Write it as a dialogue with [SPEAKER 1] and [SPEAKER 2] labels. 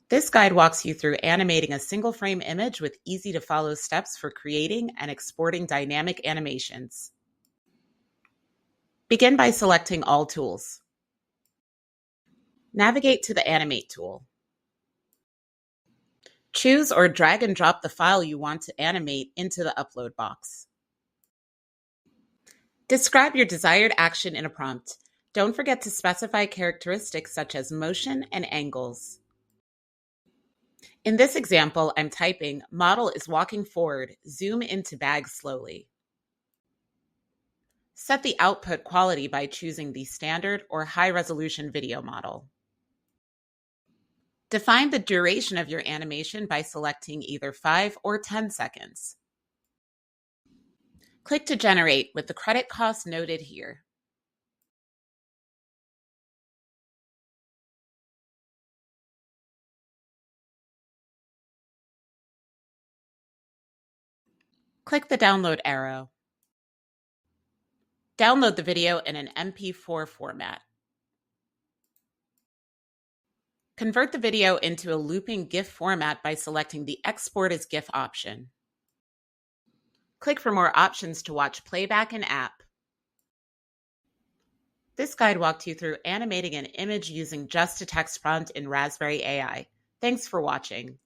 [SPEAKER 1] This guide walks you through animating a single frame image with easy-to-follow steps for creating and exporting dynamic animations. Begin by selecting All Tools. Navigate to the Animate tool. Choose or drag and drop the file you want to animate into the upload box. Describe your desired action in a prompt. Don't forget to specify characteristics such as motion and angles. In this example, I'm typing, "Model is walking forward, zoom into bag slowly." Set the output quality by choosing the standard or high-resolution video model. Define the duration of your animation by selecting either 5 or 10 seconds. Click to generate with the credit cost noted here. Click the download arrow. Download the video in an MP4 format. Convert the video into a looping GIF format by selecting the Export as GIF option. Click for more options to watch playback and app. This guide walked you through animating an image using just a text prompt in RaspberryAI. Thanks for watching.